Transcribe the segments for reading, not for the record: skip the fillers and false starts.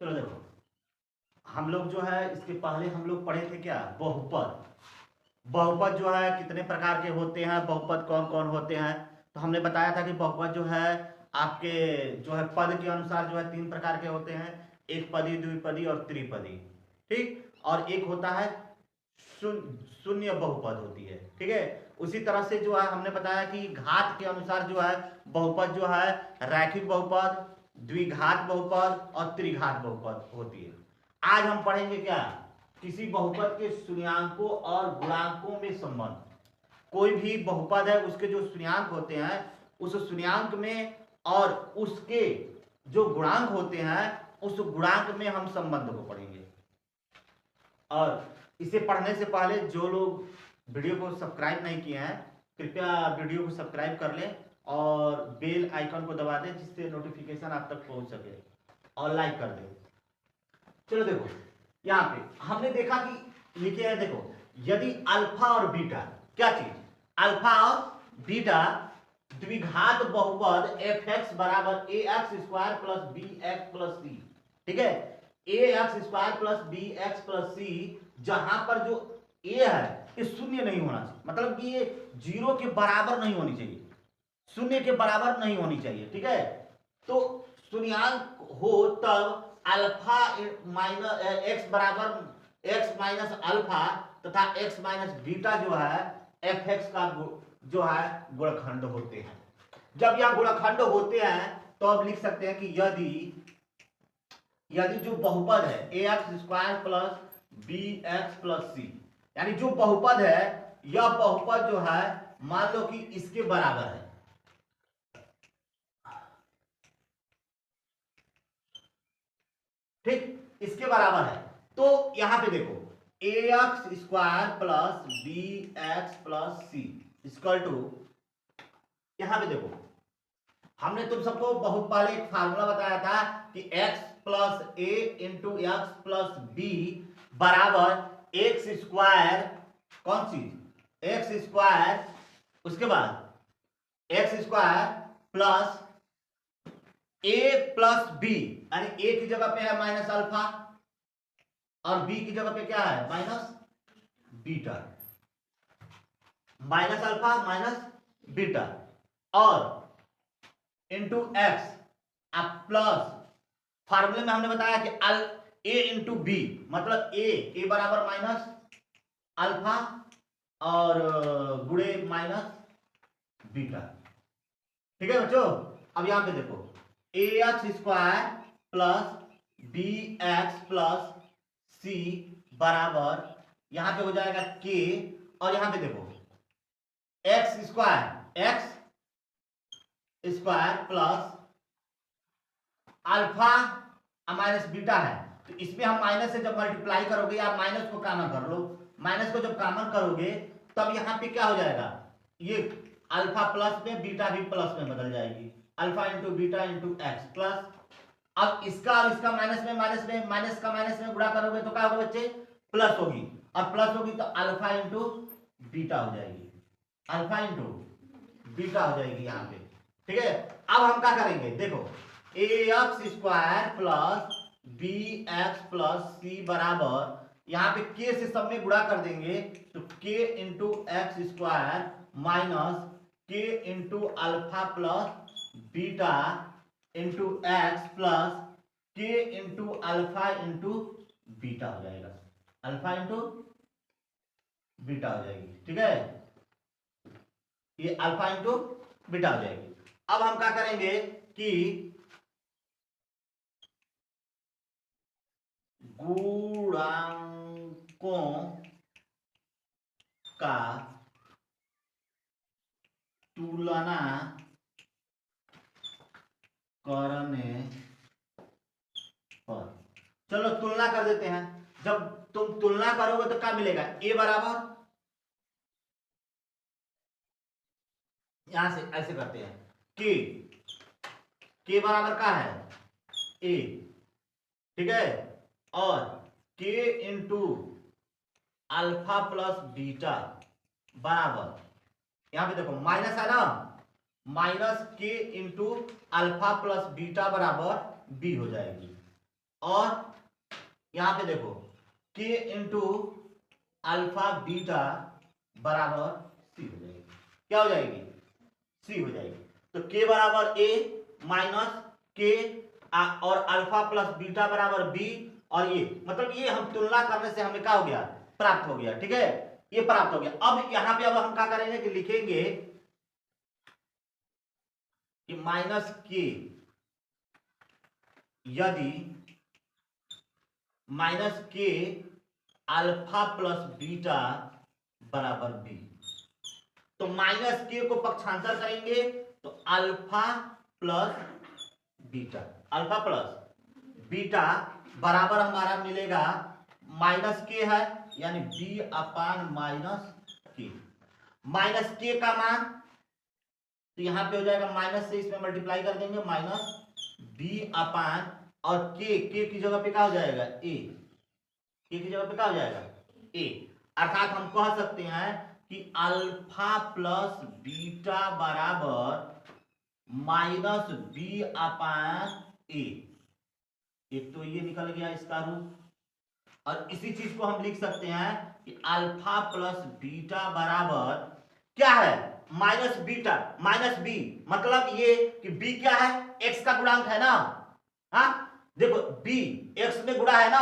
चलो देखो, हम लोग जो है इसके पहले हम लोग पढ़े थे क्या, बहुपद। बहुपद जो है कितने प्रकार के होते हैं, बहुपद कौन कौन होते हैं। तो हमने बताया था कि बहुपद जो है आपके जो है पद के अनुसार जो है तीन प्रकार के होते हैं, एक पदी, द्विपदी और त्रिपदी। ठीक, और एक होता है शून्य बहुपद होती है। ठीक है, उसी तरह से जो है हमने बताया कि घात के अनुसार जो है बहुपद जो है रैखिक बहुपद, द्विघात बहुपद और त्रिघात बहुपद होती है। आज हम पढ़ेंगे क्या, किसी बहुपद के शून्याङ्कों और गुणांकों में संबंध। कोई भी बहुपद है उसके जो शून्याङ्क होते हैं उस शून्याङ्क में और उसके जो गुणांक होते हैं उस गुणांक में हम संबंध को पढ़ेंगे। और इसे पढ़ने से पहले जो लोग वीडियो को सब्सक्राइब नहीं किए हैं कृपया वीडियो को सब्सक्राइब कर लें और बेल आइकन को दबा दें जिससे नोटिफिकेशन आप तक पहुंच सके, और लाइक कर दें। चलो देखो, यहाँ पे हमने देखा कि लिखे है, देखो यदि अल्फा और बीटा, क्या चीज, अल्फा और बीटा द्विघात बहुपद एफ एक्स बराबर A x square plus B x plus C. ठीक है, ए x square plus B x plus C, जहां पर जो ए है ये शून्य नहीं होना चाहिए, मतलब कि ये जीरो के बराबर नहीं होनी चाहिए, शून्य के बराबर नहीं होनी चाहिए। ठीक है, तो शून्याङ्क हो तब अल्फा माइनस एक्स बराबर एक्स माइनस अल्फा तथा एक्स माइनस बीटा जो है एफ एक्स का जो है गुणखंड होते हैं। जब यह गुणखंड होते हैं तो अब लिख सकते हैं कि यदि जो बहुपद है ए x square plus B x plus c, यानी जो बहुपद है यह बहुपद जो है मान लो कि इसके बराबर है। ठीक, इसके बराबर है, तो यहां पे देखो a x square plus B x plus c equal to, यहां पे देखो हमने तुम सबको बहुत पहले एक फार्मूला बताया था कि x प्लस ए इंटू एक्स प्लस बी बराबर एक्स स्क्वायर, कौन सी, एक्स स्क्वायर, उसके बाद एक्स स्क्वायर प्लस ए प्लस बी, यानी ए की जगह पे है माइनस अल्फा और बी की जगह पे क्या है minus beta, minus alpha minus beta, और इंटू एक्स अब प्लस, फार्मूले में हमने बताया कि ए इंटू बी, मतलब ए बराबर माइनस अल्फा और गुणे माइनस बीटा। ठीक है बच्चों, अब यहां पे देखो a x square plus B x plus c बराबर, यहां पे हो जाएगा के, और यहां पे देखो x square plus alpha minus beta है, तो इसमें हम माइनस से जब मल्टीप्लाई करोगे या माइनस को कॉमन कर लो, माइनस को जब कॉमन करोगे तब यहां पे क्या हो जाएगा, ये अल्फा प्लस में बीटा भी प्लस में बदल जाएगी, alpha into beta into x plus, अब इसका और इसका माइनस में माइनस का माइनस में गुणा करोगे तो क्या होगा बच्चे, प्लस होगी, और प्लस होगी तो अल्फा इंटू बीटा हो जाएगी, अल्फा इंटू बीटा हो जाएगी यहां पे। ठीक है, अब हम क्या करेंगे, देखो a x square plus B x plus c बराबर, यहां पे के से सब में गुणा कर देंगे तो के इंटू एक्स स्क्वायर माइनस के into alpha plus beta into x plus के इंटू अल्फा इंटू बीटा हो जाएगा, अल्फा इंटू बीटा हो जाएगी। ठीक है, ये अल्फा इंटू बीटा हो जाएगी। अब हम क्या करेंगे कि गुणांकों का तुलना करने पर, चलो तुलना कर देते हैं, जब तुम तुलना करोगे तो क्या मिलेगा, ए बराबर, यहां से ऐसे करते हैं के बराबर क्या है ए, ठीक है, और के इंटू अल्फा प्लस बीटा बराबर, यहां पे देखो माइनस है ना, माइनस के इंटू अल्फा प्लस बीटा बराबर बी हो जाएगी, और यहां पे देखो k इंटू अल्फा बीटा बराबर सी हो जाएगी। क्या हो जाएगी? सी हो जाएगी। तो k बराबर a माइनस के और अल्फा प्लस बीटा बराबर बी, और ये मतलब ये हम तुलना करने से हमें क्या हो गया? प्राप्त हो गया। ठीक है, ये प्राप्त हो गया। अब यहां पे अब हम क्या करेंगे कि लिखेंगे कि माइनस के यदि माइनस के अल्फा प्लस बीटा बराबर बी, तो माइनस के को पक्षांतर करेंगे तो alpha plus beta, alpha plus beta बराबर हमारा मिलेगा माइनस के है यानी बी अपान माइनस के। माइनस के का मान तो यहां पे हो जाएगा माइनस से इसमें मल्टीप्लाई कर देंगे माइनस बी अपान, और के की जगह पे क्या हो जाएगा? ए। के की जगह पे क्या हो जाएगा? ए। अर्थात हम कह सकते हैं कि अल्फा प्लस बीटा बराबर माइनस बी अपान ए। एक तो ये निकल गया इसका रूप, और इसी चीज को हम लिख सकते हैं कि अल्फा प्लस बीटा बराबर क्या है? माइनस बीटा माइनस बी, मतलब ये कि बी क्या है? एक्स का गुणांक है ना। हाँ देखो बी एक्स में गुणा है ना,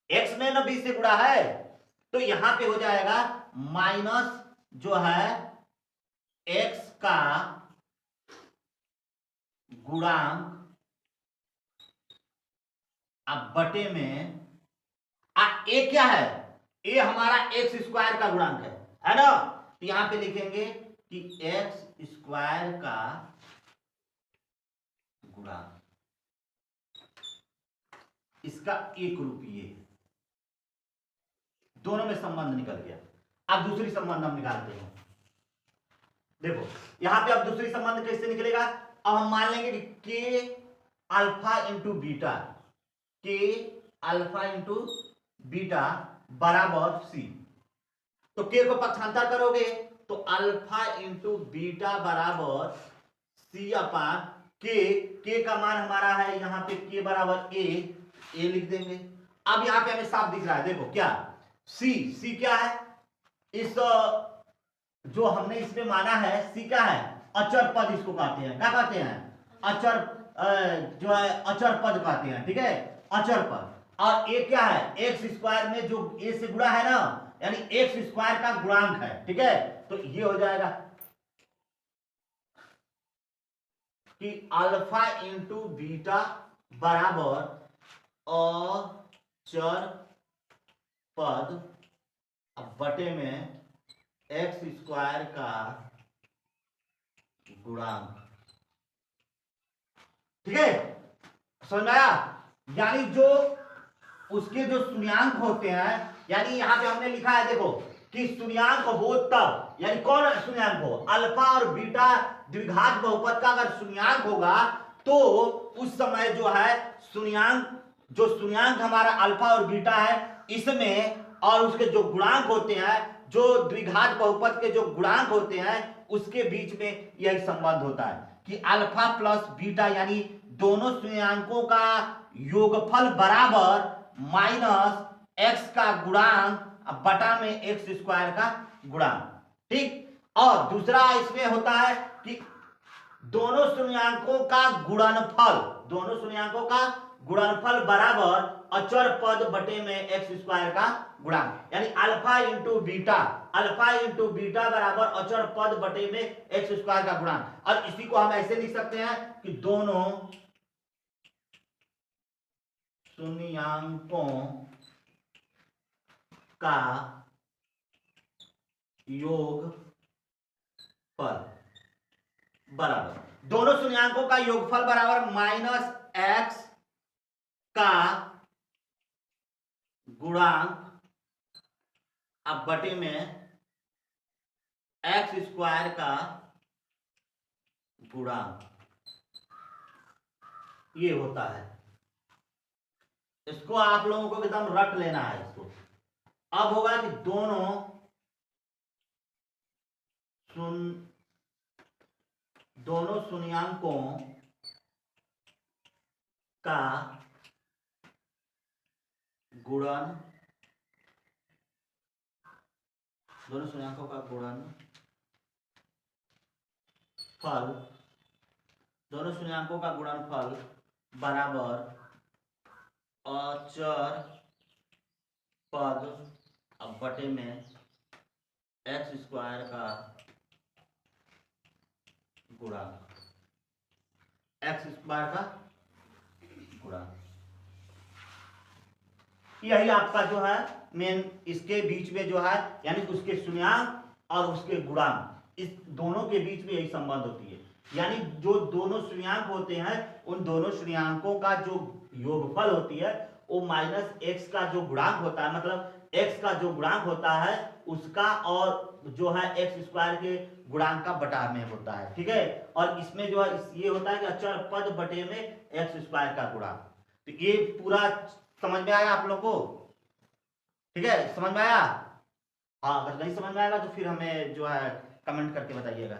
एक्स में ना बी से गुणा है, तो यहां पे हो जाएगा माइनस जो है एक्स का गुणांक अब बटे में ए क्या है? ए हमारा एक्स स्क्वायर का गुणांक है ना। तो यहां पे लिखेंगे कि एक्स स्क्वायर का गुणांक, इसका एक रूप ये, दोनों में संबंध निकल गया। अब दूसरी संबंध हम निकालते हैं। देखो यहां पे अब दूसरी संबंध कैसे निकलेगा? अब हम मान लेंगे कि के अल्फा इंटू बीटा, के अल्फा इंटू बीटा बराबर सी। तो के को पक्षांतर करोगे तो अल्फा इंटू बीटा बराबर सी अपान के का मान हमारा है यहां पे के बराबर ए लिख देंगे। अब यहां पे हमें साफ दिख रहा है, देखो क्या सी क्या है? इस जो हमने इसमें माना है सी क्या है? अचर पद इसको कहते हैं। क्या कहते हैं? अचर जो है अचर पद कहते हैं। ठीक है, अचर पद। और ए क्या है? एक्स स्क्वायर में जो ए से गुणा है ना, यानी एक्स स्क्वायर का गुणांक है। ठीक है, तो ये हो जाएगा कि अल्फा इंटू बीटा बराबर अचर पद बटे में एक्स स्क्वायर का गुणांक। ठीक है, समझ में आया? यानी जो उसके जो शून्यांक होते हैं, यानी यहां पे हमने लिखा है देखो कि शून्यांक हो तब, यानी कौन शून्यांक हो? अल्फा और बीटा द्विघात बहुपद का अगर शून्यांक होगा तो उस समय जो है शून्यांक हमारा अल्फा और बीटा है इसमें, और उसके जो गुणांक होते हैं, जो द्विघात बहुपद के जो गुणांक होते हैं उसके बीच में यही संबंध होता है कि अल्फा प्लस बीटा यानी दोनों शून्यांकों का योगफल बराबर माइनस एक्स का गुणांक बटा में एक्स स्क्वायर का गुणांक। ठीक, और दूसरा इसमें होता है कि दोनों शून्यांकों का गुणनफल, दोनों शून्यांकों का गुणनफल बराबर अचर पद बटे में एक्स स्क्वायर का गुणांक, यानी अल्फा इंटू बीटा बराबर अचर पद बटे में एक्स स्क्वायर का गुणांक। और इसी को हम ऐसे लिख सकते हैं कि दोनों शून्यांकों का योगफल बराबर, दोनों शून्यांकों का योगफल बराबर माइनस एक्स का गुणांक अब बटे में एक्स स्क्वायर का गुणांक, ये होता है। इसको आप लोगों को एकदम रट लेना है इसको। अब होगा कि दोनों शून्यांकों का गुणन, दोनों शून्यकों का गुणन फल, दोनों शून्यकों का गुणनफल बराबर अचर पद अब बटे में एक्स स्क्वायर का गुणा, एक्स स्क्वायर का गुणा। यही आपका जो है मेन, इसके बीच में जो है यानी उसके शून्यक और उसके गुणांक, इस दोनों के बीच में यही संबंध होती है। यानी जो दोनों शून्यक होते हैं उन दोनों शून्यकों का जो योगफल होती है वो माइनस एक्स का जो गुणांक होता है, मतलब एक्स का जो गुणांक होता है उसका और जो है एक्स स्क्वायर के गुणांक का बटा में होता है। ठीक है, और इसमें जो है ये होता है कि अचर पद बटे में एक्स स्क्वायर का गुणांक। तो ये पूरा समझ में आया आप लोग को? ठीक है, समझ में आया? हाँ, अगर नहीं समझ में आएगा तो फिर हमें जो है कमेंट करके बताइएगा।